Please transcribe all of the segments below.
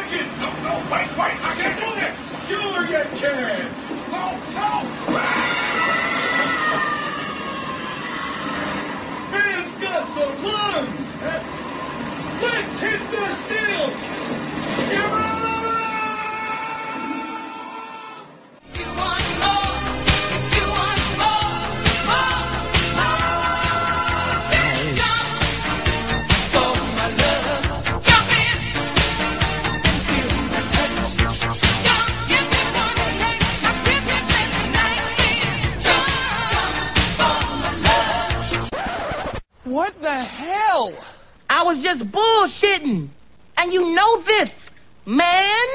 kids. No, wait, I can't do that. Sure you can. No. Man's got some lungs. Let's hit the steel. What the hell? I was just bullshitting. And you know this, man.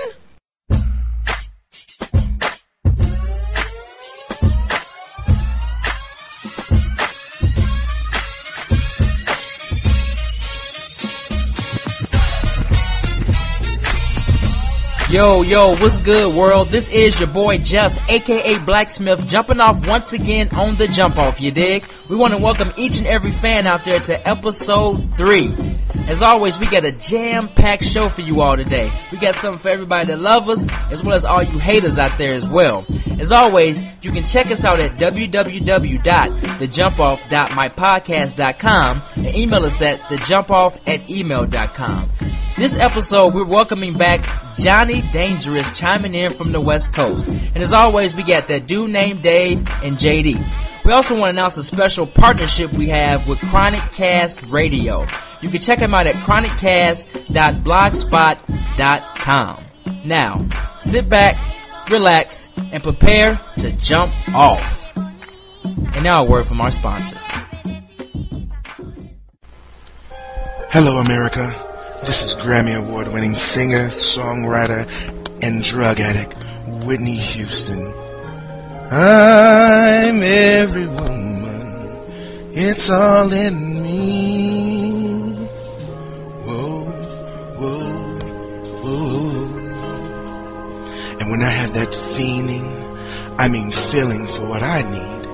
Yo, what's good, world? This is your boy Jeff, aka BlakSmith, jumping off once again on the jump off, you dig? We want to welcome each and every fan out there to episode 3. As always, we got a jam-packed show for you all today. We got something for everybody that love us, as well as all you haters out there as well. As always, you can check us out at www.thejumpoff.mypodcast.com and email us at thejumpoff@email.com. This episode, we're welcoming back Johnny Dangerous chiming in from the West Coast. And as always, we got that dude named Dave and JD. We also want to announce a special partnership we have with Chronic Cast Radio. You can check them out at chronicast.blogspot.com. Now, sit back, relax, and prepare to jump off. And now a word from our sponsor. Hello, America. This is Grammy Award-winning singer, songwriter, and drug addict Whitney Houston. I'm every woman, it's all in me. Whoa. And when I have that feeling for what I need,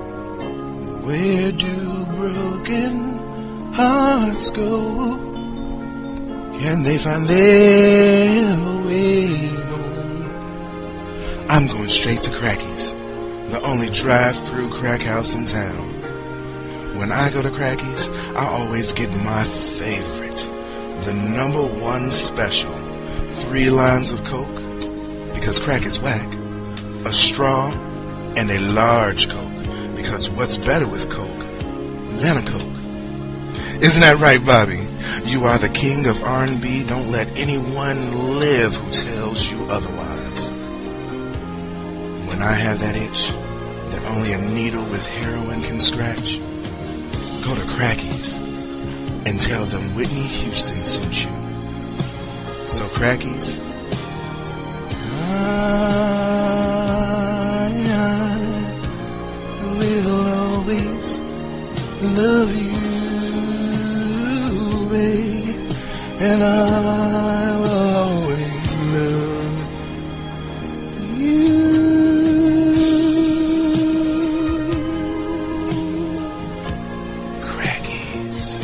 where do broken hearts go? Can they find their way home? I'm going straight to Cracky's, the only drive-through crack house in town. When I go to Cracky's, I always get my favorite, the #1 special, 3 lines of Coke, because crack is whack, a straw, and a large Coke, because what's better with Coke than a Coke? Isn't that right, Bobby? You are the king of R&B. Don't let anyone live who tells you otherwise. When I have that itch that only a needle with heroin can scratch, go to Cracky's and tell them Whitney Houston sent you. So Cracky's, I will always love you. And I will always love you. Crackies.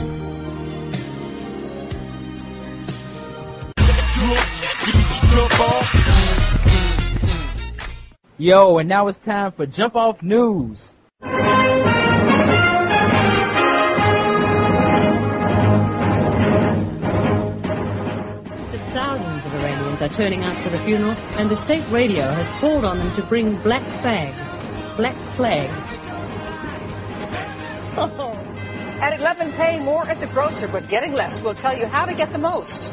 Yo, and now it's time for Jump Off News. Thousands of Iranians are turning out for the funeral, and the state radio has called on them to bring black flags. Black flags. At 11, pay more at the grocer, but getting less will tell you how to get the most.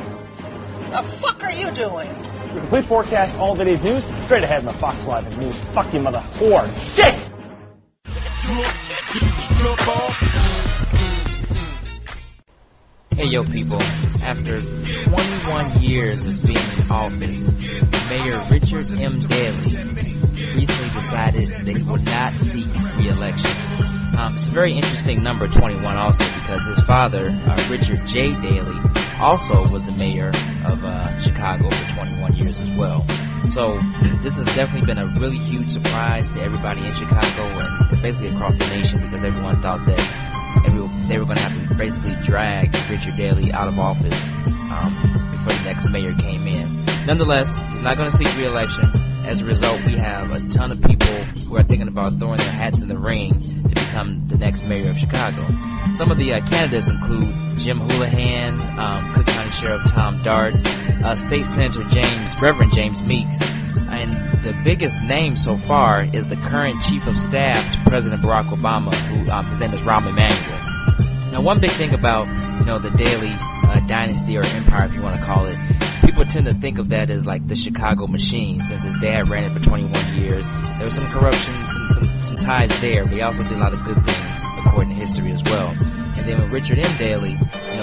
The fuck are you doing? Your complete forecast, all today's news, straight ahead in the Fox Live News. Fuck you, mother whore. Shit! Hey yo people, after 21 years of being in office, Mayor Richard M. Daley recently decided that he would not seek re-election. It's a very interesting number, 21, also because his father, Richard J. Daley, also was the mayor of Chicago for 21 years as well. So this has definitely been a really huge surprise to everybody in Chicago and basically across the nation, because everyone thought that they were going to have to basically drag Richard Daley out of office before the next mayor came in. Nonetheless, he's not going to seek re-election. As a result, we have a ton of people who are thinking about throwing their hats in the ring to become the next mayor of Chicago. Some of the candidates include Jim Houlihan, Cook County Sheriff Tom Dart, State Senator Reverend James Meeks, and the biggest name so far is the current Chief of Staff to President Barack Obama, who his name is Rahm Emanuel. Now, one big thing about the Daley dynasty or empire, if you want to call it, people tend to think of that as like the Chicago machine, since his dad ran it for 21 years. There was some corruption, some ties there, but he also did a lot of good things, according to history as well. And then with Richard M. Daley,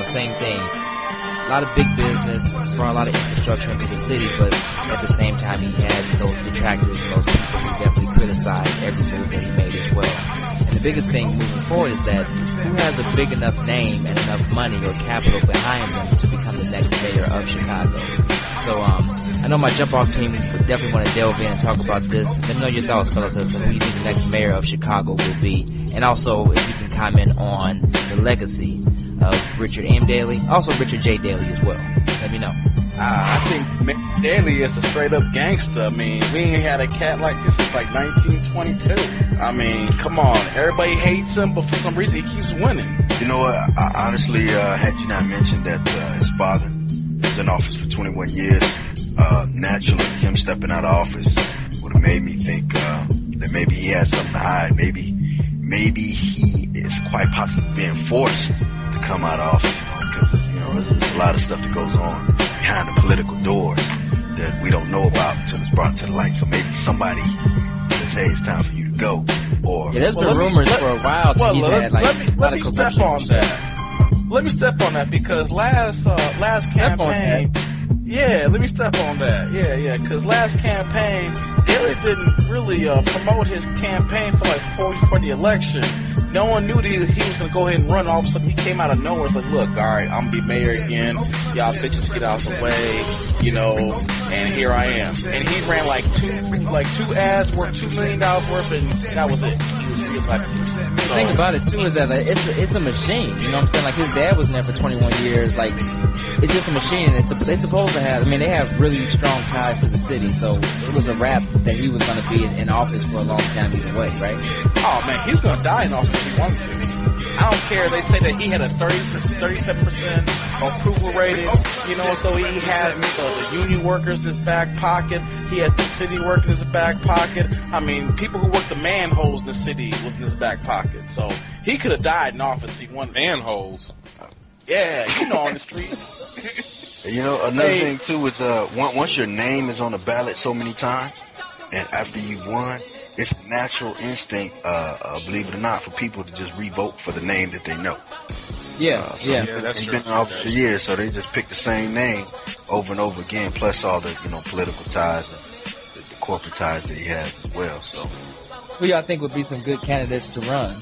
same thing. A lot of big business, brought a lot of infrastructure into the city, but at the same time he had those detractors and those people who definitely criticized every move that he made as well. And the biggest thing moving forward is that who has a big enough name and enough money or capital behind them to become the next mayor of Chicago. So I know my jump-off team would definitely want to delve in and talk about this. Let me know your thoughts, fellas, as to who you think the next mayor of Chicago will be. And also, if you can comment on the legacy of Richard M. Daley, also Richard J. Daley as well. Let me know. I think Daley is a straight-up gangster. I mean, we ain't had a cat like this since like 1922. I mean, come on. Everybody hates him, but for some reason he keeps winning. You know what? I honestly, had you not mentioned that his father was in office for 21 years, naturally him stepping out of office would have made me think that maybe he had something to hide. Maybe he is quite possibly being forced to come out of office, because there's a lot of stuff that goes on behind the political doors that we don't know about until it's brought to the light. So maybe somebody says, "Hey, it's time for you to go." Or there's been rumors for a while that he's had like let me step on that. Let me step on that because last campaign. Yeah, let me step on that. Yeah, because last campaign, Daley didn't really promote his campaign for the election. No one knew that he was going to go ahead and run. All of a sudden, he came out of nowhere. It's like, look, all right, I'm going to be mayor again. Y'all bitches get out the way, and here I am. And he ran like two ads worth $2 million worth, and that was it. The thing about it too is that it's a machine. You know what I'm saying? Like his dad was in there for 21 years. Like it's just a machine. They're supposed to have. I mean, they have really strong ties to the city. So it was a rap that he was going to be in office for a long time either way, right? Oh man, he's going to die in office if he wants to. I don't care. They say that he had a 37% approval rating. So he had the union workers in his back pocket. He had the city workers in his back pocket. I mean, people who work the manholes in the city was in his back pocket. So he could have died in office if he wanted. Manholes? Yeah, on the streets. Another thing too is once your name is on the ballot so many times, and after you've won, it's a natural instinct, believe it or not, for people to just revote for the name that they know. That's He's been in office for years, so they just pick the same name over and over again, plus all the, political ties and the corporate ties that he has as well. So, who y'all think would be some good candidates to run?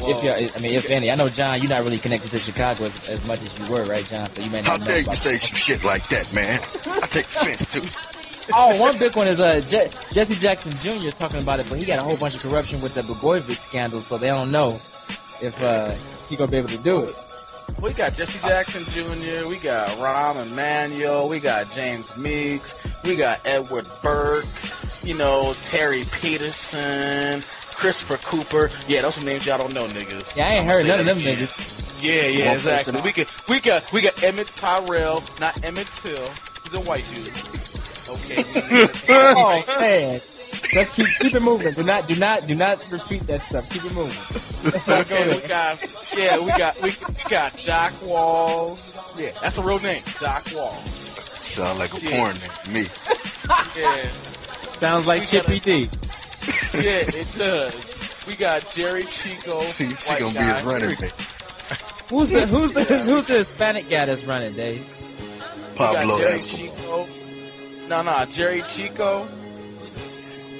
Well, if any. I know, John, you're not really connected to Chicago as much as you were, right, John? So you may not know. How dare you say some shit like that, man? I take offense to it. Oh, one big one is Jesse Jackson Jr. talking about it, but he got a whole bunch of corruption with the Blagojevich scandal, so they don't know if he gonna be able to do it. We got Jesse Jackson Jr., we got Rahm Emanuel, we got James Meeks, we got Edward Burke, Terry Peterson, Christopher Cooper. Yeah, those are names y'all don't know, niggas. Yeah, I ain't heard none of them niggas. Yeah, exactly. We got Emmett Tyrell, not Emmett Till. He's a white dude. Okay. Oh man. Let's keep it moving. Do not repeat that stuff. Keep it moving. Okay, we got Doc Walls. Yeah, that's a real name. Doc Walls. Sound like a porn name to me. Yeah. Sounds like Chippy D. Yeah, it does. We got Jerry Chico. She gonna be his running mate. Who's the Hispanic guy that's running, Dave? Pablo Jerry Escobar. Chico. No, Jerry Chico.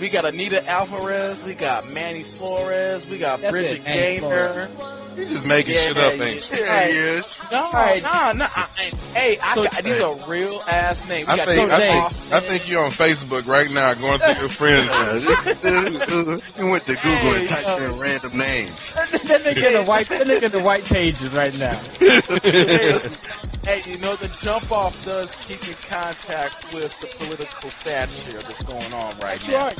We got Anita Alvarez. We got Manny Flores. We got Bridget Gaynor. You just making shit up, ain't you? There he is. No. These are real ass names. I think you're on Facebook right now going through your friends. You went to Google and typed in random names. That nigga in the white pages right now. Hey, you know, the jump off does keep in contact with the political satire that's going on right now.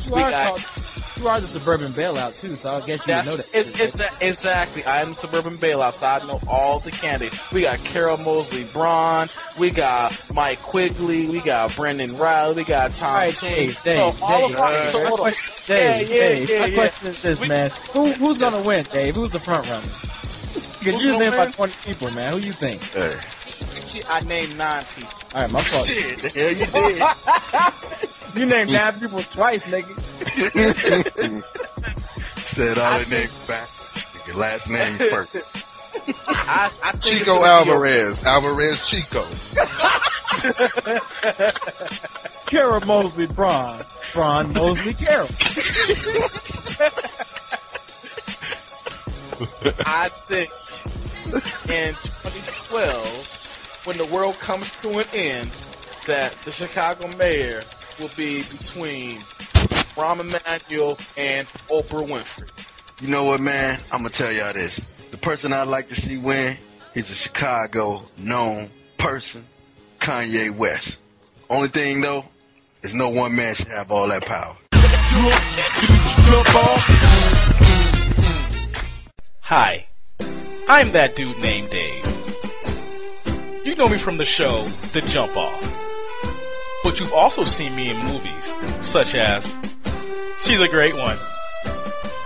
You are the suburban bailout too, so I guess you would know that. Exactly. I'm the suburban bailout, so I know all the candidates. We got Carol Mosley Braun, we got Mike Quigley, we got Brendan Riley, we got Tom. Dave. My question is this, man. Who's gonna win, Dave? Who's the front runner? Because you named about 20 people, man. Who you think? I named 9 people. All right, my fault. Shit, the hell you did. You named 9 people twice, nigga. Said all the names back. Your last name first. I think Chico Alvarez. Alvarez Chico. Carol Mosley Braun. Braun Mosley Carol. I think in 2012, when the world comes to an end, that the Chicago mayor will be between Rahm Emanuel and Oprah Winfrey. You know what, man? I'm going to tell y'all this. The person I'd like to see win is a Chicago-known person, Kanye West. Only thing, though, is no one man should have all that power. Hi, I'm that dude named Dave. You know me from the show, The Jump Off. But you've also seen me in movies, such as She's a Great One,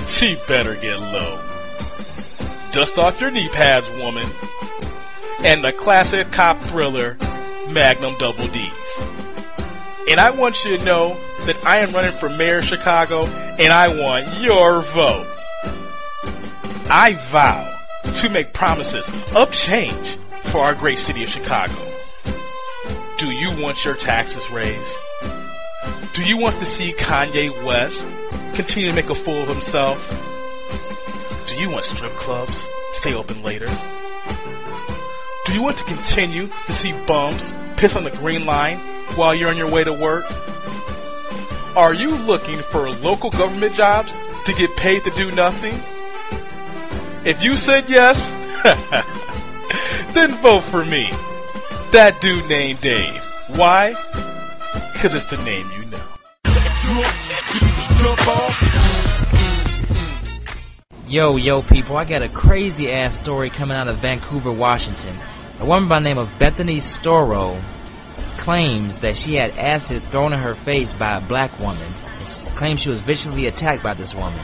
She Better Get Low, Dust Off Your Knee Pads, Woman, and the classic cop thriller, Magnum Double D's. And I want you to know that I am running for mayor of Chicago, and I want your vote. I vow to make promises of change for our great city of Chicago. Do you want your taxes raised? Do you want to see Kanye West continue to make a fool of himself? Do you want strip clubs stay open later? Do you want to continue to see bums piss on the green line while you're on your way to work? Are you looking for local government jobs to get paid to do nothing? If you said yes, then vote for me. That dude named Dave. Why? Because it's the name you know. Yo, people, I got a crazy ass story coming out of Vancouver, Washington. A woman by the name of Bethany Storrow claims that she had acid thrown in her face by a black woman. She claims she was viciously attacked by this woman.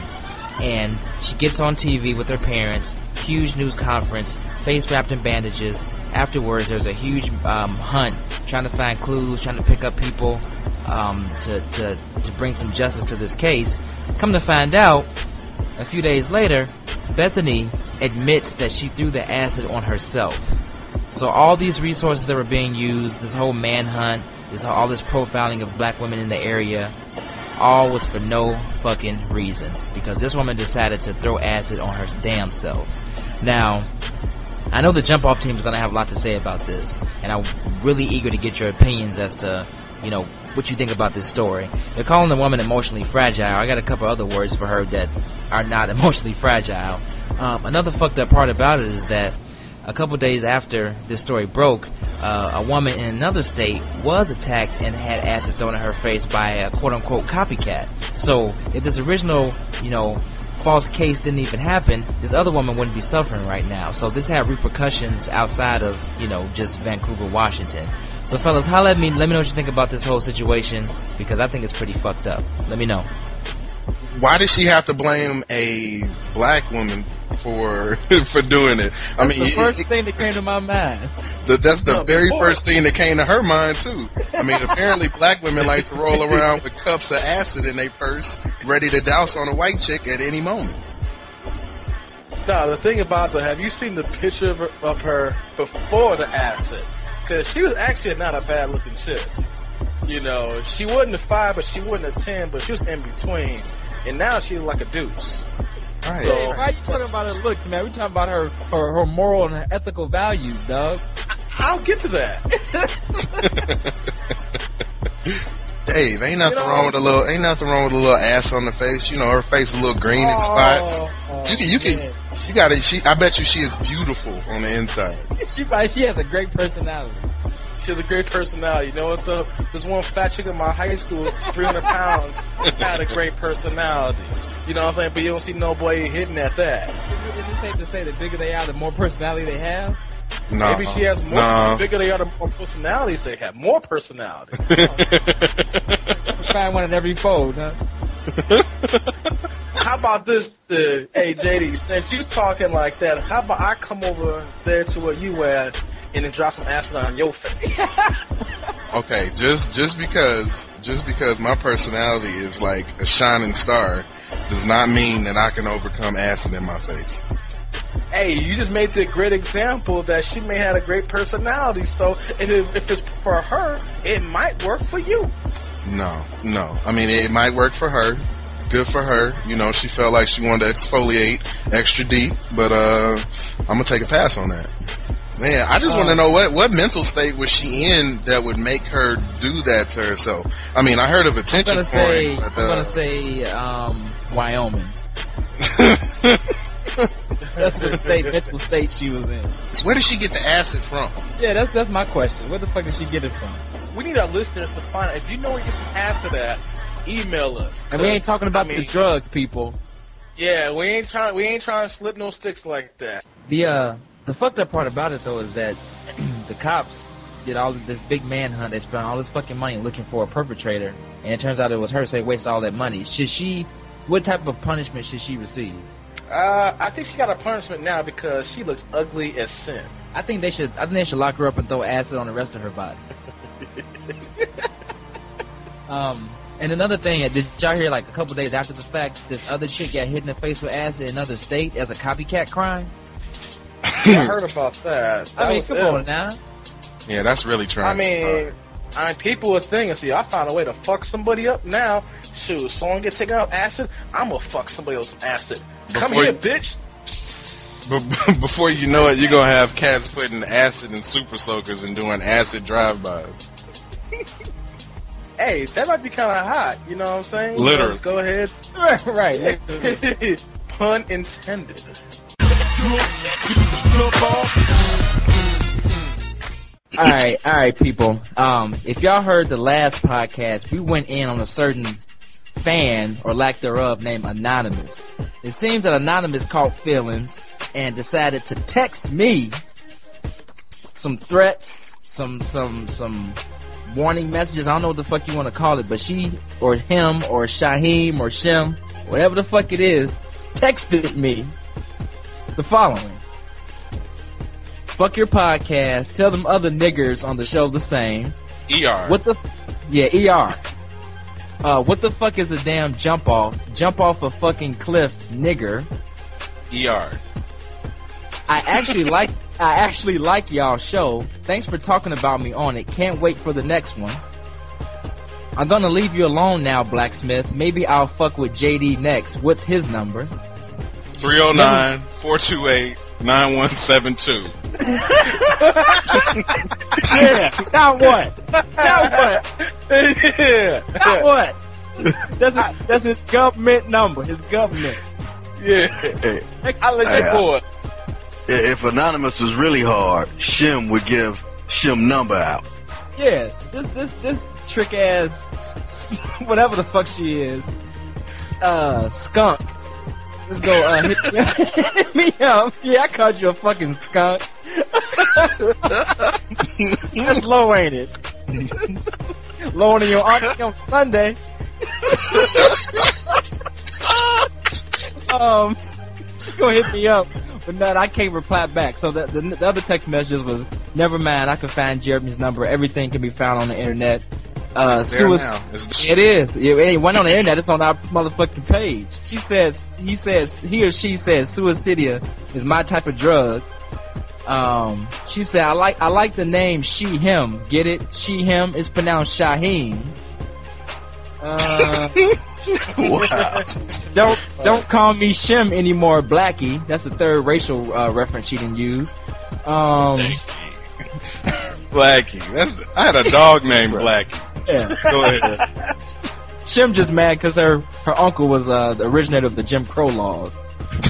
And she gets on TV with her parents, huge news conference, face wrapped in bandages. Afterwards, there's a huge hunt, trying to find clues, trying to pick up people to bring some justice to this case. Come to find out, a few days later, Bethany admits that she threw the acid on herself. So all these resources that were being used, this whole manhunt, all this profiling of black women in the area, all was for no fucking reason. Because this woman decided to throw acid on her damn self. Now, I know the Jump Off team is going to have a lot to say about this. And I'm really eager to get your opinions as to, you know, what you think about this story. They're calling the woman emotionally fragile. I got a couple other words for her that are not emotionally fragile. Another fucked up part about it is that a couple days after this story broke, a woman in another state was attacked and had acid thrown in her face by a quote-unquote copycat. So, if this original, false case didn't even happen, this other woman wouldn't be suffering right now. So this had repercussions outside of, just Vancouver, Washington. So fellas, holla at me, let me know what you think about this whole situation, because I think it's pretty fucked up. Let me know. Why does she have to blame a black woman for doing it? I mean, the first thing that came to my mind. That's the very first thing that came to her mind too. I mean, apparently black women like to roll around with cups of acid in their purse, ready to douse on a white chick at any moment. Now, the thing about have you seen the picture of her before the acid? Because she was actually not a bad looking chick. She wasn't a 5, but she wasn't a 10, but she was in between. And now she's like a deuce. Right. So, why are you talking about her looks, man? We're talking about her moral and her ethical values, dog. I'll get to that. Dave, ain't nothing wrong with a little ass on the face. Her face a little green in spots. I bet you she is beautiful on the inside. She has a great personality. She has a great personality. You know what though? There's one fat chick in my high school, 300 pounds, had a great personality. You know what I'm saying? But you don't see no boy hitting at that. Is it safe to say the bigger they are, the more personality they have? No. Maybe she has more. The bigger they are, the more personalities they have. More personality. Find one in every fold, huh? How about this, hey JD, since you talking like that, how about I come over there to where you at and then drop some acid on your face? Okay, just because my personality is like a shining star does not mean that I can overcome acid in my face. Hey, you just made the great example that she may have a great personality, so if it's for her, it might work for you. No. I mean, it might work for her. Good for her. You know, she felt like she wanted to exfoliate extra deep, but I'm gonna take a pass on that. Man, I just want to know what mental state was she in that would make her do that to herself. I mean, I heard of attention porn. I'm gonna say Wyoming. That's the mental state she was in. So where did she get the acid from? Yeah, that's my question. Where the fuck did she get it from? We need our listeners to find out. If you know where you get some acid at, email us. And we ain't talking about the drugs, people. Yeah, we ain't trying to slip no sticks like that. The fucked up part about it though is that the cops did all of this big manhunt. They spent all this fucking money looking for a perpetrator, and it turns out it was her. So they wasted all that money. What type of punishment should she receive? I think she got a punishment now because she looks ugly as sin. I think they should lock her up and throw acid on the rest of her body. And another thing, did y'all hear like a couple days after the fact, this other chick got hit in the face with acid in another state as a copycat crime? I heard about that. I mean, come on now. Yeah, that's really tragic. I mean, people are thinking, see, I found a way to fuck somebody up now. Shoot, someone get taken out acid, I'm gonna fuck somebody with some acid. Come here, bitch. Before you know it, you're gonna have cats putting acid in super soakers and doing acid drive-bys. Hey, that might be kind of hot. You know what I'm saying? Literally. Just go ahead. Right. Pun intended. All right, people. If y'all heard the last podcast, we went in on a certain fan, or lack thereof, named Anonymous. It seems that Anonymous caught feelings and decided to text me some threats, some warning messages. I don't know what the fuck you want to call it, but she, or him, or Shaheem, or Shem, whatever the fuck it is, texted me the following. Fuck your podcast. Tell them other niggers on the show the same. ER. ER. What the fuck is a damn jump off? Jump off a fucking cliff, nigger. ER. I actually like y'all show. Thanks for talking about me on it. Can't wait for the next one. I'm gonna leave you alone now, BlakSmith. Maybe I'll fuck with JD next. What's his number? 309-428-9172. Yeah. Now what? Yeah. Now what? That's his government number. His government. Yeah. Hey, I'll let you go it. If Anonymous was really hard, Shem would give Shem number out. Yeah. This trick ass, whatever the fuck she is, skunk. Let's go, hit me up. Yeah, I called you a fucking skunk. That's low, ain't it? Low on your auntie on Sunday. She's gonna hit me up, but no, I can't reply back. So the other text message was, never mind, I can find Jeremy's number. Everything can be found on the internet. It is. It ain't one on the internet. It's on our motherfucking page. He or she says suicidia is my type of drug. She said I like the name she him. Get it? She him is pronounced Shaheem. Wow. Don't call me Shem anymore, Blackie. That's the third racial reference she didn't use. Blackie. I had a dog named Blackie. Yeah. Go ahead. Shem just mad because her uncle was the originator of the Jim Crow laws.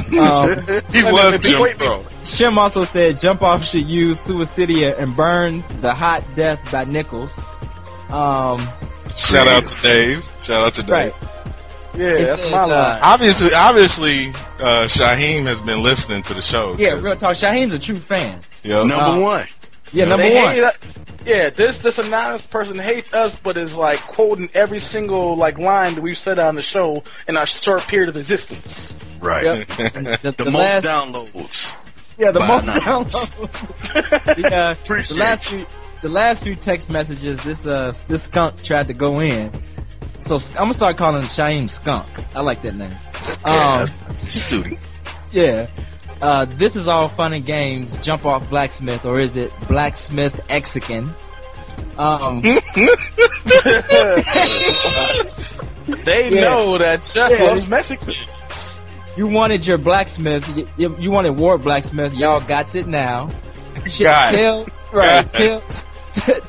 He was Jim Crow. Shim also said Jump Off should use Suicidia and Burn the Hot Death by Nichols. Shout out to Dave. Right. Yeah, that's my line. Obviously, Shaheem has been listening to the show. Yeah, real talk. Shaheem's a true fan. Yep. Number one. Yeah, number one. This anonymous person hates us, but is like quoting every single like line that we've said on the show in our short period of existence. Right. Yep. The most downloads. Yeah, the by most Anonymous. downloads. The last few text messages, this skunk tried to go in. So I'm gonna start calling Shaheem Skunk. I like that name. Suiting. Yeah. This is all fun and games. Jump Off BlakSmith, or is it BlakSmith Exican? They know that Chuck loves Mexicans. You wanted your BlakSmith. You wanted Ward BlakSmith. Y'all got it now.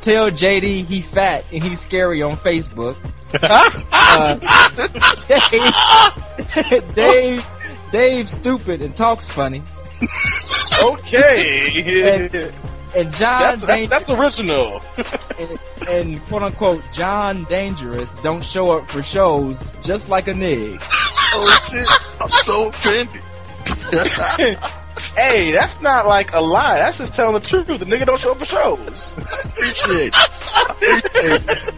Tell JD he fat and he's scary on Facebook. Dave stupid and talks funny. Okay. And John that's original. and quote unquote John Dangerous don't show up for shows just like a nig. Oh shit! I'm so offended. Hey, that's not like a lie. That's just telling the truth. The nigga don't show up for shows. Appreciate it.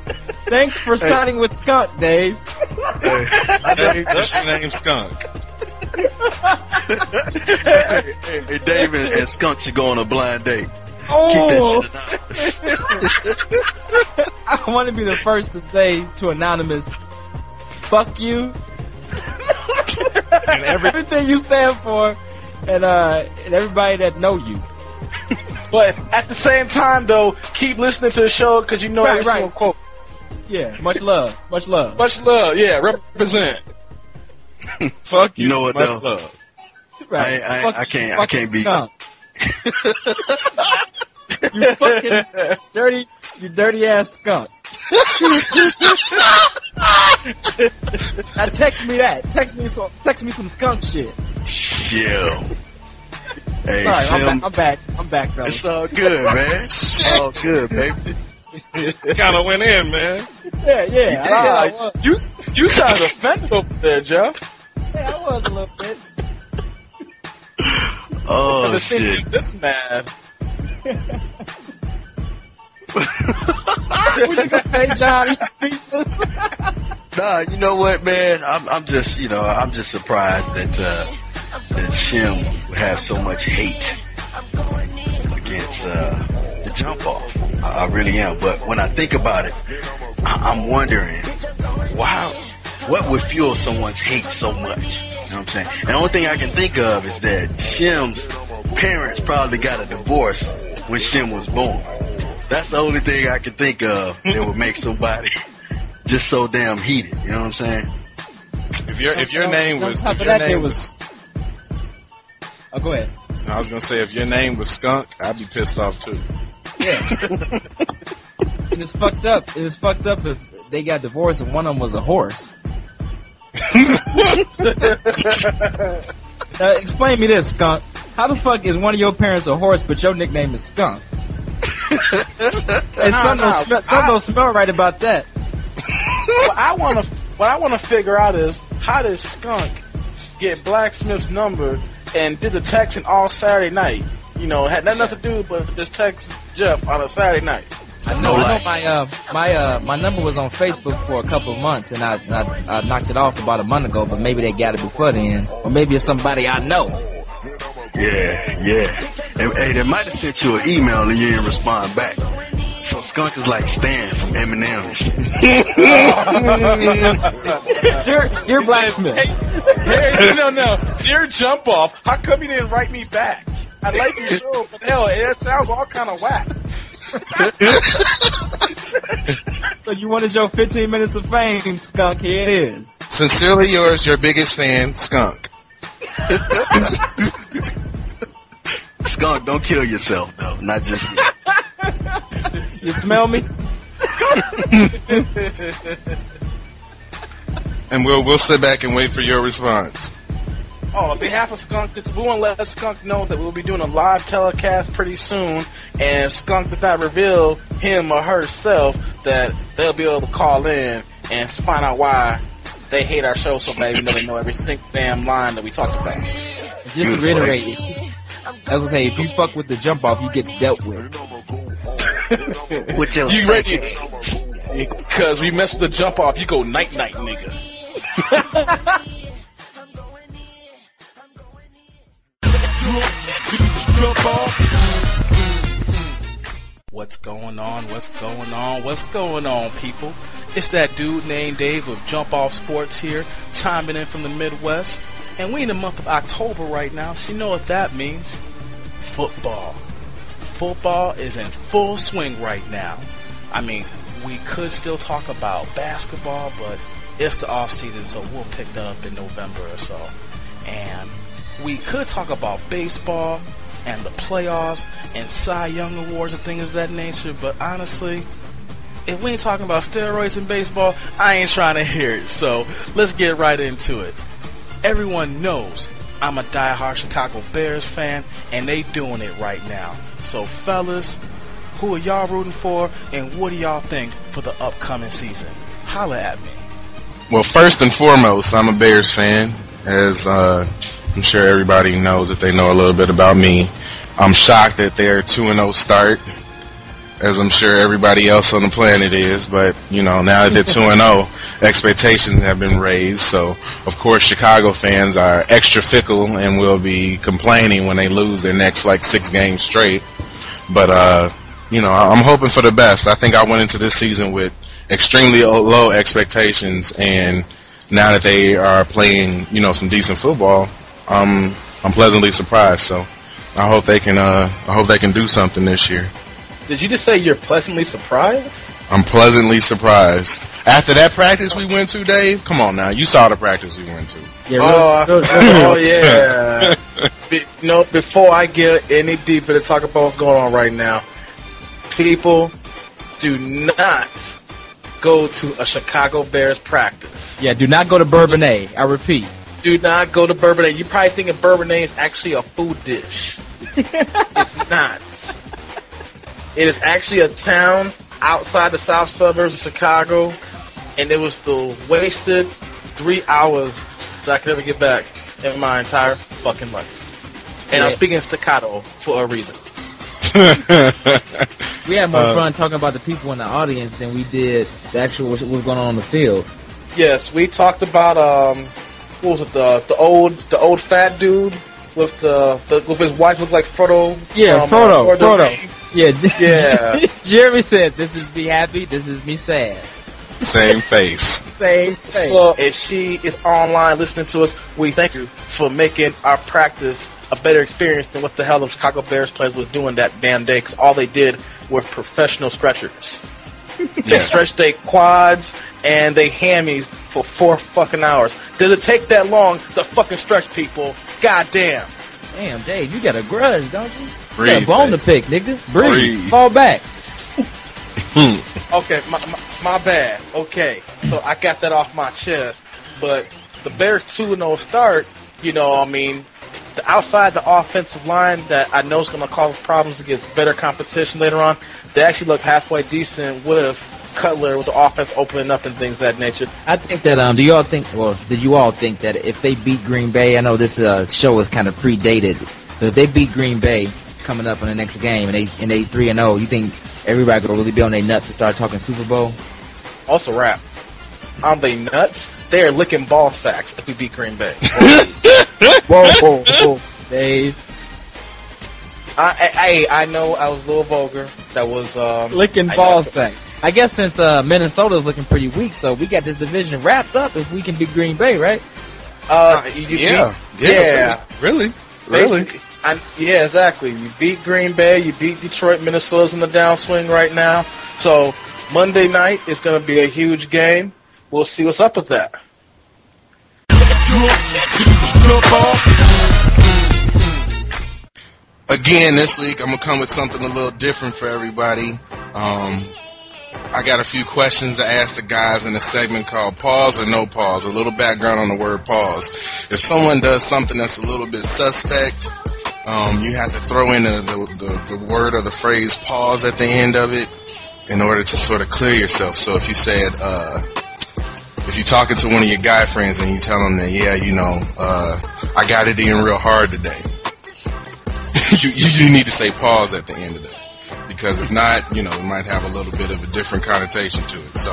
Thanks for siding with Skunk, Dave. That's your name, Skunk. Hey, Dave and Skunk should go on a blind date. Oh. Keep that shit anonymous. I want to be the first to say to Anonymous, fuck you. And everything you stand for, and everybody that know you. But at the same time, though, keep listening to the show because you know every single quote. Yeah, much love, much love. Much love, yeah, represent. Fuck you, you know what, much though? love. Right. I can't be. You fucking dirty ass skunk. Now text me that. Text me some skunk shit. Yeah. Hey, sorry, Shim, I'm back, fellas. It's all good, man. It's all good, baby. Kind of went in, man. Yeah. You sound offended over there, Jeff. Yeah, I was a little bit. Oh shit! This man. What you gonna say, John? You speechless? Nah, you know what, man? I'm just surprised that Shim would have so much hate against the Jump Off. I really am. But when I think about it, I'm wondering, wow, what would fuel someone's hate so much? You know what I'm saying? And the only thing I can think of is that Shim's parents probably got a divorce when Shim was born. That's the only thing I can think of that would make somebody just so damn heated. You know what I'm saying? If your name was Oh, go ahead. I was gonna say if your name was Skunk, I'd be pissed off too. Yeah. And it's fucked up. It's fucked up if they got divorced and one of them was a horse. Now, explain me this, Skunk. How the fuck is one of your parents a horse, but your nickname is Skunk? And some don't smell right about that. What I want to figure out is how did Skunk get BlakSmith's number and did the texting all Saturday night? You know, had nothing to do but just text Jeff on a Saturday night. I know my number was on Facebook for a couple of months, and I knocked it off about a month ago. But maybe they got it before then, or maybe it's somebody I know. Yeah. Hey, they might have sent you an email and you didn't respond back. So Skunk is like Stan from Eminem and shit. Dear BlakSmith. Hey, no. Dear Jump Off, how come you didn't write me back? I like your show, but hell, it sounds all kind of whack. So you wanted your 15 minutes of fame, Skunk. Here it is. Sincerely yours, your biggest fan, Skunk. Skunk, don't kill yourself though. Not just you. You smell me? And we'll sit back and wait for your response. on behalf of Skunk, we want to let Skunk know that we'll be doing a live telecast pretty soon, and if Skunk does not reveal him or herself, that they'll be able to call in and find out why they hate our show so bad, even though they know every single damn line that we talked about. Just to reiterate, I was gonna say, if you fuck with the jump off, you get dealt with. With your you ready? Because we mess with the jump off, you go night night, nigga. What's going on? What's going on? What's going on, people? It's that dude named Dave of Jump Off Sports here, chiming in from the Midwest. And we in the month of October right now, so you know what that means. Football. Football is in full swing right now. I mean, we could still talk about basketball, but it's the off season, so we'll pick that up in November or so. And we could talk about baseball and the playoffs and Cy Young Awards and things of that nature, but honestly, if we ain't talking about steroids in baseball, I ain't trying to hear it. So let's get right into it. Everyone knows I'm a diehard Chicago Bears fan, and they doing it right now. So fellas, who are y'all rooting for, and what do y'all think for the upcoming season? Holla at me. Well, first and foremost, I'm a Bears fan, as I'm sure everybody knows if they know a little bit about me. I'm shocked that their 2-0 start, as I'm sure everybody else on the planet is, but, you know, now that they're 2-0, expectations have been raised, so, of course, Chicago fans are extra fickle and will be complaining when they lose their next, 6 games straight, but, you know, I'm hoping for the best. I think I went into this season with extremely low expectations, and now that they are playing, you know, some decent football, I'm pleasantly surprised, so I hope they can do something this year. Did you just say you're pleasantly surprised? I'm pleasantly surprised. After that practice we went to, Dave, come on now. You saw the practice we went to. Yeah, yeah. Before I get any deeper to talk about what's going on right now, people, do not go to a Chicago Bears practice. Yeah, do not go to Bourbonnais. I repeat. Do not go to Bourbonnais. You're probably thinking Bourbonnais is actually a food dish. It's not. It is actually a town outside the south suburbs of Chicago, and it was the wasted 3 hours that I could ever get back in my entire fucking life. And I'm speaking staccato for a reason. We had more fun talking about the people in the audience than we did the actual what was going on the field. Yes, we talked about what was it, the old fat dude with with his wife looked like Frodo. Yeah, Frodo. Yeah. Jeremy said, "This is me happy. This is me sad." Same face. Same face. So if she is online listening to us, we thank you for making our practice a better experience than what the hell the Chicago Bears players was doing that damn day, because all they did were professional stretchers. They stretched their quads and they hammies for 4 fucking hours. Does it take that long to fucking stretch, people? God damn. Damn, Dave, you got a grudge, don't you? Breathe, you got a bone to pick, nigga. Breathe. Fall back. Okay, my bad. Okay, so I got that off my chest. But the Bears 2-0 start, you know, I mean, outside the offensive line that I know is going to cause problems against better competition later on, they actually look halfway decent with Cutler, with the offense opening up and things of that nature. I think that, did you all think that if they beat Green Bay, I know this show is kind of predated, but if they beat Green Bay coming up in the next game and they 3-0, you think everybody will really be on their nuts to start talking Super Bowl? Also rap. Are they nuts? They are licking ball sacks if we beat Green Bay. Whoa, Dave. I know I was a little vulgar. That was licking ball sacks. I guess since Minnesota's looking pretty weak, so we got this division wrapped up if we can beat Green Bay, right? Yeah. Really? Yeah, exactly. You beat Green Bay, you beat Detroit. Minnesota's in the downswing right now. So Monday night is going to be a huge game. We'll see what's up with that. Again, this week I'm gonna come with something a little different for everybody. I got a few questions to ask the guys in a segment called Pause or No Pause. A little background on the word pause. If someone does something that's a little bit suspect, you have to throw in the word or the phrase pause at the end of it in order to sort of clear yourself. So if you said, if you're talking to one of your guy friends and you tell them that, yeah, you know, I got it in real hard today, you need to say pause at the end of that. Because if not, you know, it might have a little bit of a different connotation to it. So,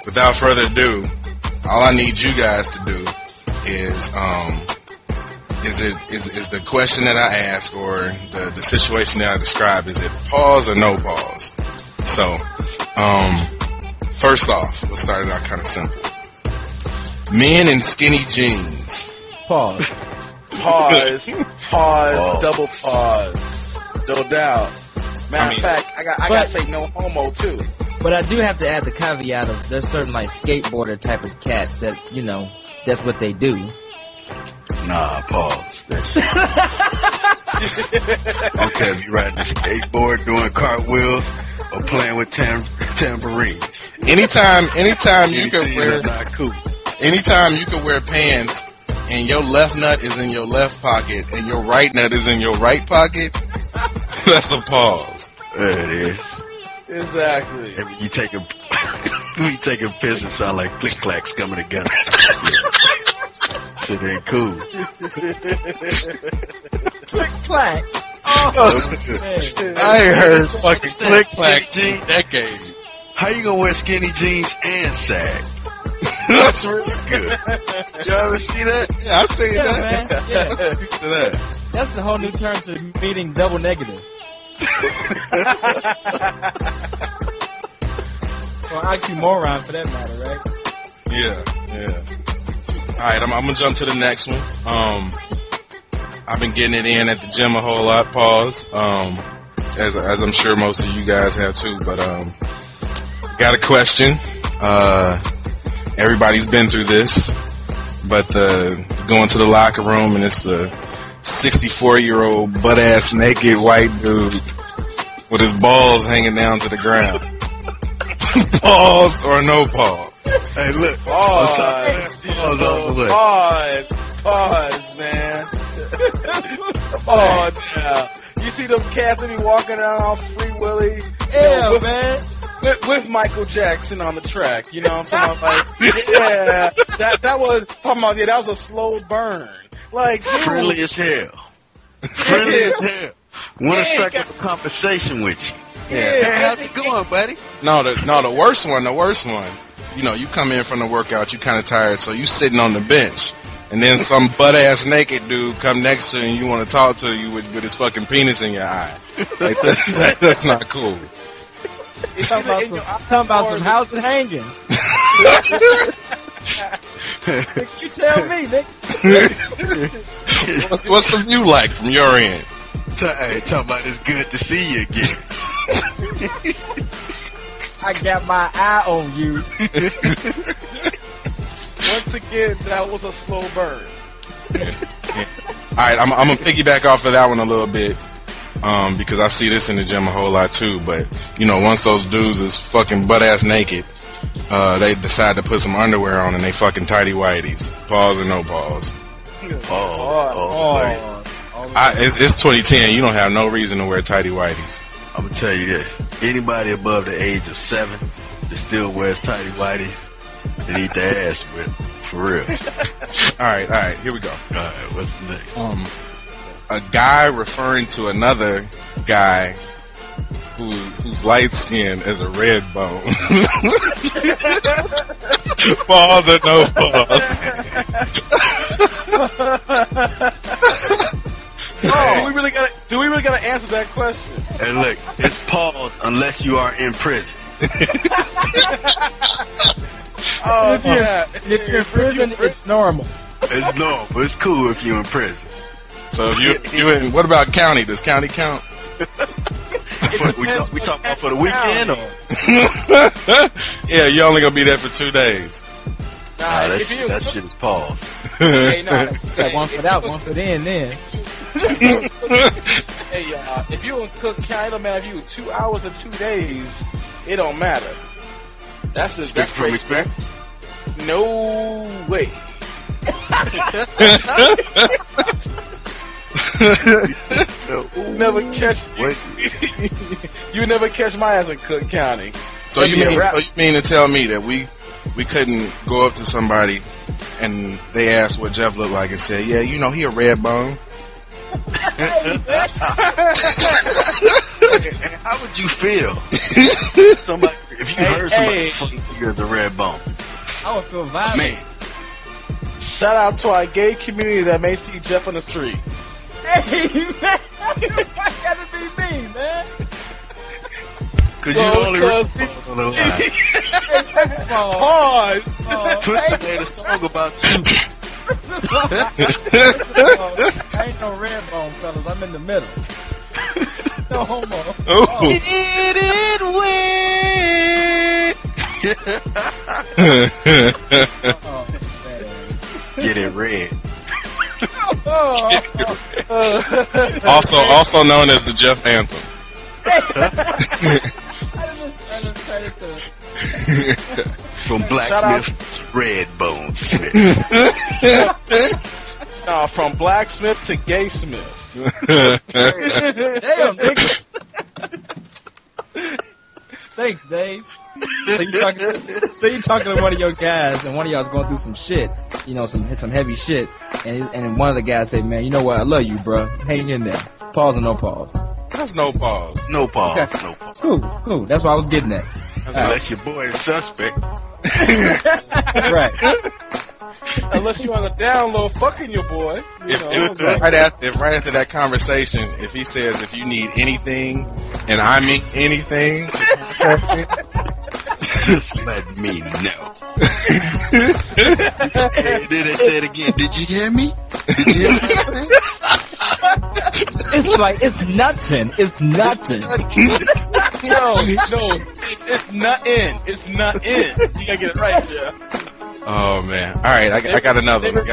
without further ado, all I need you guys to do is the question that I ask or the situation that I describe, is it pause or no pause? So, first off, we'll start it out kind of simple. Men in skinny jeans. Pause. Pause. Pause. Double pause. No doubt. Matter of fact, I gotta say no homo too. But I do have to add the caveat of there's certain like skateboarder type of cats that, you know, that's what they do. Nah, pause. Okay, if you're riding a skateboard, doing cartwheels, or playing with tambourines. Anytime you can wear, not cool. Anytime you can wear pants and your left nut is in your left pocket and your right nut is in your right pocket, that's a pause. There it is. Exactly. And when you take a piss, it sound like click clacks coming together. Shit ain't cool. Click clack. Oh, I ain't heard fucking click clacks in decades. How you gonna wear skinny jeans and sag? That's really good. You ever see that? Yeah, I've seen that. Man. Yeah. I'm used to that. That's the whole new term to meaning double negative. Or oxymoron for that matter, right? Yeah. Alright, I'm gonna jump to the next one. I've been getting it in at the gym a whole lot, pause. As I'm sure most of you guys have too, but got a question. Everybody's been through this, but going to the locker room and it's the 64-year-old butt-ass naked white dude with his balls hanging down to the ground. Pause or no pause? Hey, look. Pause, man. Pause now. You see them cats that be walking around all free willy? Yeah, man. With Michael Jackson on the track, you know what I'm talking about? Like, yeah, that was a slow burn. Like, dude. Friendly as hell. Friendly as hell. Want to strike up a conversation with you. Yeah. Hey, how's it going, buddy? No, the worst one. You know, you come in from the workout, you kind of tired, so you sitting on the bench, and then some butt-ass naked dude come next to you and you want to talk to you with his fucking penis in your eye. Like, that's not cool. Talking about some houses hanging. You tell me, Nick. What's the view like from your end? Hey, talking about it's good to see you again. I got my eye on you. Once again, that was a slow burn. Alright, I'm gonna piggyback off of that one a little bit. Because I see this in the gym a whole lot too, but you know, once those dudes is fucking butt ass naked, they decide to put some underwear on and they fucking tighty whities. Pause or no pause? Pause. It's 2010. You don't have no reason to wear tighty whities. I'm gonna tell you this: anybody above the age of 7 that still wears tighty whities, they eat their ass with, for real. All right, here we go. All right, what's the next? A guy referring to another guy who's light skinned as a red bone. Pause or no pause? Oh, do we really gotta answer that question? Hey, look, it's pause unless you are in prison. Oh, yeah. If you're in prison, it's normal. It's normal. It's cool if you're in prison. So if you in, what about county? Does county count? We talking about for the weekend or? Yeah, you're only gonna be there for 2 days. Nah, that shit is paused. Hey, one foot out, 1 foot in then. Hey, if you in Cook County, man, if you 2 hours or 2 days, It don't matter. That's just that's from experience. No way. Never catch you never catch my ass in Cook County. So you mean to tell me that we couldn't go up to somebody and they asked what Jeff looked like and said, yeah, you know, he a red bone. How would you feel? Somebody, if you heard somebody referring to you as a red bone. I would feel violent. Man. Shout out to our gay community that may see Jeff on the street. Hey, man. Why gotta be me, man? Cause you only on the line. Pause. Twister made a song about you. I ain't no red bone, fellas. I'm in the middle. No homo. Oh. Did it win? Get it red. Also known as the Jeff Anthem. From BlakSmith to Red Bone Smith. No, from BlakSmith to Gay Smith. Damn, nigga. Thanks, Dave. So you talking to one of your guys, and one of y'all's going through some shit, you know, some heavy shit, and one of the guys say, "Man, you know what? I love you, bro. Hang in there. Pause or no pause." That's no pause. No pause. Okay. No pause. Cool. That's what I was getting at. Unless your boy is suspect. Right. Unless you on the down low fucking your boy. Right after that conversation, if he says, if you need anything, and I mean anything, just let me know. Hey, then they said again, did you hear me? Did you hear me? It's like, it's nothing. It's nothing. No, it's not in. It's not in. You gotta get it right, Jeff. Oh man! All right, I got another one.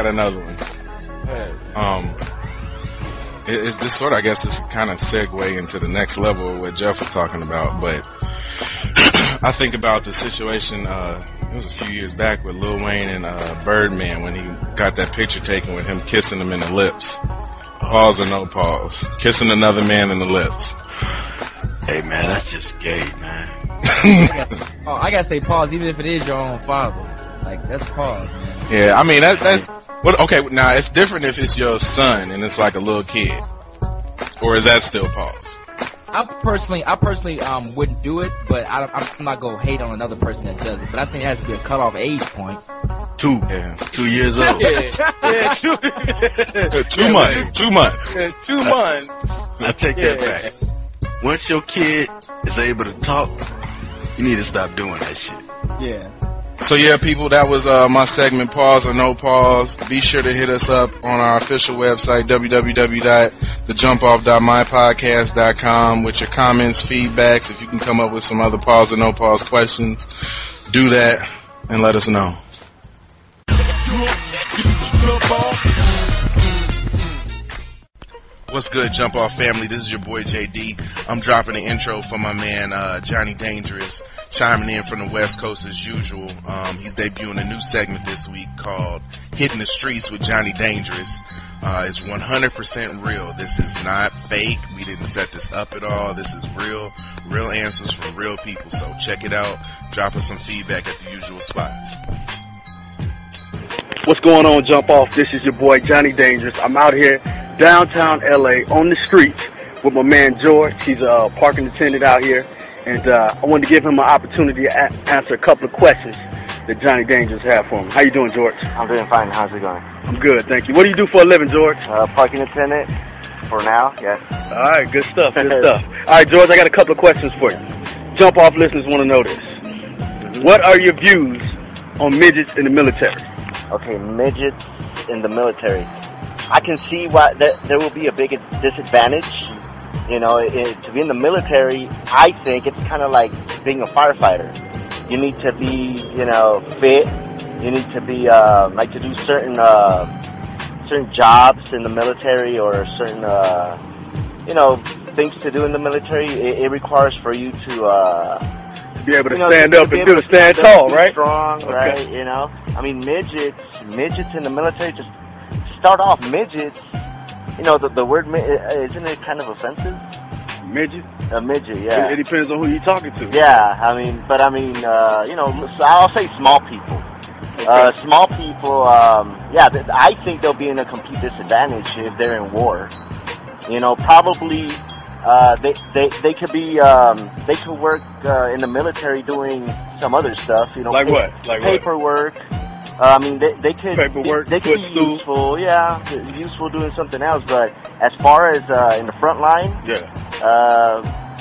It's this sort of, I guess, this kind of segue into the next level of what Jeff was talking about. But I think about the situation. It was a few years back with Lil Wayne and Birdman when he got that picture taken with him kissing him in the lips. Pause or no pause? Kissing another man in the lips. Hey man, that's just gay, man. I gotta say pause, even if it is your own father. Like, that's pause, man. Yeah, I mean that's what. Okay, now it's different if it's your son and it's like a little kid, or is that still pause? I personally wouldn't do it, but I'm not gonna hate on another person that does it. But I think it has to be a cutoff age point. 2 years old. Yeah, 2 months. 2 months. Yeah, 2 months. I take that back. Once your kid is able to talk, you need to stop doing that shit. Yeah. So yeah, people, that was my segment, Pause or No Pause. Be sure to hit us up on our official website, www.thejumpoff.mypodcast.com, with your comments, feedbacks. If you can come up with some other pause or no pause questions, do that and let us know. What's good, Jump Off family? This is your boy JD. I'm dropping the intro for my man Johnny Dangerous, chiming in from the West Coast as usual. He's debuting a new segment this week called Hitting the Streets with Johnny Dangerous. It's 100% real. This is not fake. We didn't set this up at all. This is real answers from real people. So check it out. Drop us some feedback at the usual spots. What's going on, Jump Off? This is your boy Johnny Dangerous. I'm out here downtown LA on the streets with my man George. He's a parking attendant out here, and I wanted to give him an opportunity to answer a couple of questions that Johnny Dangerous had for him. How you doing, George? I'm doing fine. How's it going? I'm good, thank you. What do you do for a living, George? Parking attendant for now, yes. All right, good stuff, good stuff. All right, George, I got a couple of questions for you. Jump Off listeners want to know this. What are your views on midgets in the military? Okay, midgets in the military. I can see why there will be a big disadvantage. You know, to be in the military, I think it's kind of like being a firefighter. You need to be, fit. You need to be, like to do certain jobs in the military or certain, things to do in the military. It requires for you to be able to stand up and stand tall, right? Strong, right? You know, I mean, midgets in the military. Just to start off, midgets. You know, the word isn't it kind of offensive? Midget? A midget, yeah. It depends on who you're talking to. Yeah, I mean, you know, so I'll say small people. Okay. Small people, I think they'll be in a complete disadvantage if they're in war. You know, probably, they could be, they could work, in the military doing some other stuff, you know. Like what? Like paperwork. I mean, they could, paperwork, they could be useful, useful doing something else, but as far as, in the front line,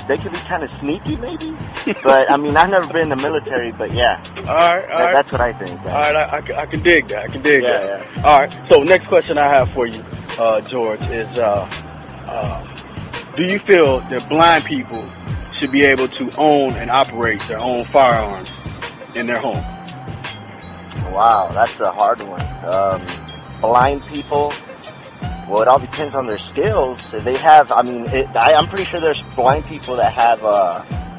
they could be kind of sneaky, maybe. But I mean, I've never been in the military, but yeah. All right. That's what I think. All right, I can dig that. that. Yeah. All right. So next question I have for you, George, is do you feel that blind people should be able to own and operate their own firearms in their home? Wow, that's a hard one. Blind people. Well, it all depends on their skills. If they have, I mean, I'm pretty sure there's blind people that have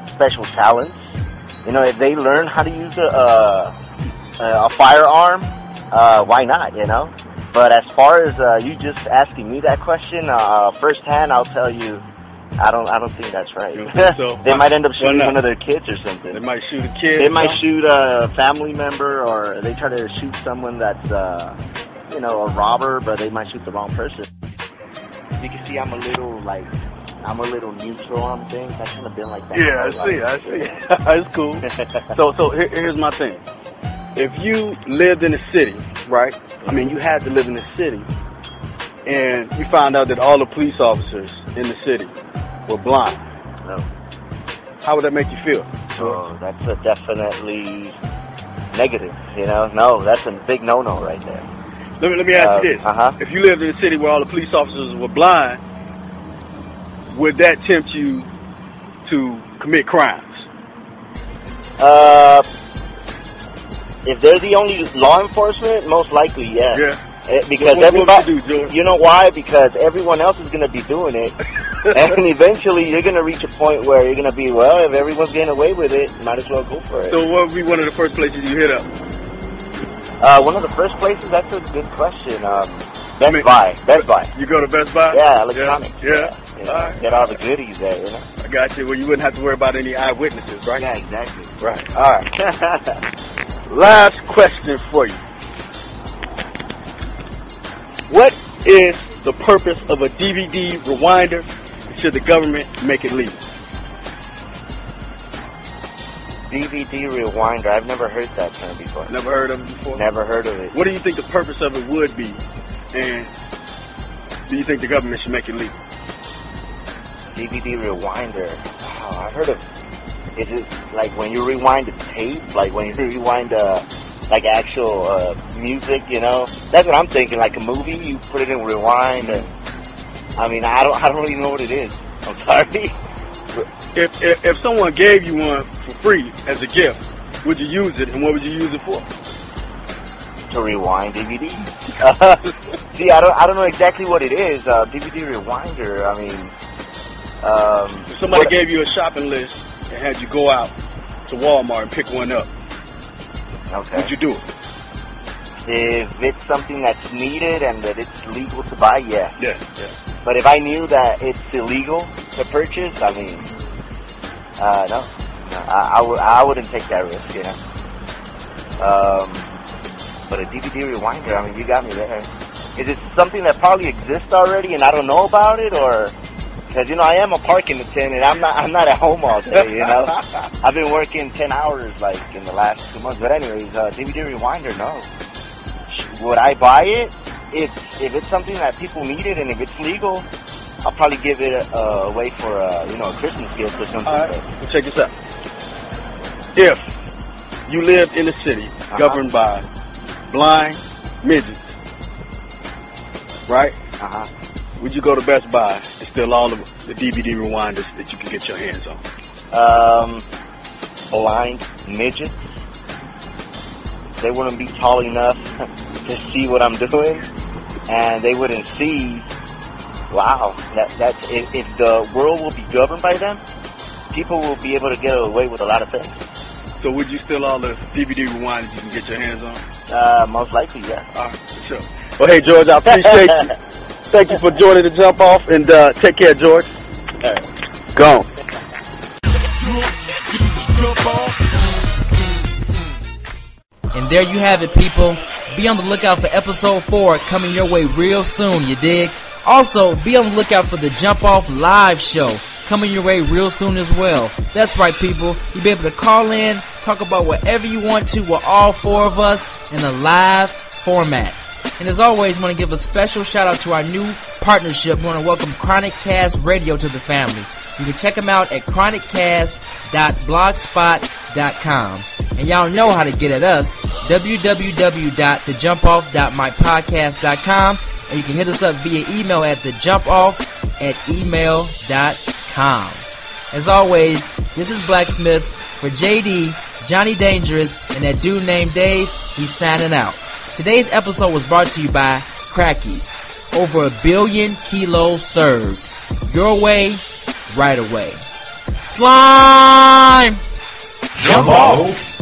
special talents. You know, if they learn how to use a firearm, why not? You know. But as far as you just asking me that question, firsthand, I'll tell you, I don't think that's right. So? They might end up shooting one of their kids or something. They might shoot a kid. They might shoot a family member, or they try to shoot someone that's you know, a robber, but they might shoot the wrong person. You can see I'm a little neutral on things. I've kind of been like that. Yeah, I see. It's cool. So here's my thing. If you lived in a city, right? I mean, you had to live in a city, and you found out that all the police officers in the city were blind. No. How would that make you feel? Oh, that's definitely negative, you know? No, that's a big no-no right there. Let me ask you this. If you lived in a city where all the police officers were blind, would that tempt you to commit crimes? If they're the only law enforcement, most likely, yes. Yeah. Because what everybody, would you do, you know why? Because everyone else is going to be doing it. And eventually you're going to reach a point where you're going to be, well, if everyone's getting away with it, might as well go for it. So what would be one of the first places you hit up? One of the first places, that's a good question. Best Buy. You go to Best Buy? Yeah, electronics. Yeah. Right. Get all the goodies there, you know? I got you. Well, you wouldn't have to worry about any eyewitnesses, right? Yeah, exactly. Right. All right. Last question for you. What is the purpose of a DVD rewinder? Should the government make it legal? DVD rewinder. I've never heard that term before. Never heard of it before? Never heard of it. What do you think the purpose of it would be? And do you think the government should make it legal? DVD rewinder. Oh, I've heard of. Is it like when you rewind a tape? Like when you rewind like actual music? You know, that's what I'm thinking. Like a movie, you put it in rewind. And I mean, I don't really know what it is. I'm sorry. If someone gave you one for free as a gift, would you use it, and what would you use it for? To rewind DVD. See, I don't know exactly what it is. DVD rewinder. I mean, if somebody gave you a shopping list and had you go out to Walmart and pick one up, okay, would you do it? If it's something that's needed and that it's legal to buy, yeah. Yeah. But if I knew that it's illegal to purchase, I mean, no, I wouldn't take that risk, you know. But a DVD rewinder, I mean, you got me there. Is it something that probably exists already and I don't know about it, or? Because, you know, I am a parking attendant. I'm not at home all day, you know. I've been working 10 hours, like, in the last 2 months. But anyways, DVD rewinder, no. Would I buy it? If it's something that people needed and if it's legal, I'll probably give it away for, a Christmas gift or something. All right, well, check this out. If you lived in a city governed by blind midgets, right? Would you go to Best Buy and steal all of the DVD rewinders that you can get your hands on? Blind midgets? They wouldn't be tall enough to see what I'm doing, and they wouldn't see. Wow, that's if the world will be governed by them, people will be able to get away with a lot of things. So would you steal all the DVD rewinds you can get your hands on? Most likely, yeah. All right, sure. Well, hey, George, I appreciate you. Thank you for joining the Jump Off, and take care, George. All right. Go on. And there you have it, people. Be on the lookout for episode 4 coming your way real soon, you dig? Also, be on the lookout for the Jump Off live show coming your way real soon as well. That's right, people. You'll be able to call in, talk about whatever you want to with all 4 of us in a live format. And as always, I want to give a special shout out to our new partnership. We want to welcome Chronic Cast Radio to the family. You can check them out at chroniccast.blogspot.com. And y'all know how to get at us, www.thejumpoff.mypodcast.com. And you can hit us up via email at thejumpoff@email.com. As always, this is BlakSmith for JD, Johnny Dangerous, and that dude named Dave. He's signing out. Today's episode was brought to you by Crackies. Over 1 billion kilos served. Your way, right away. Slime! Jump off!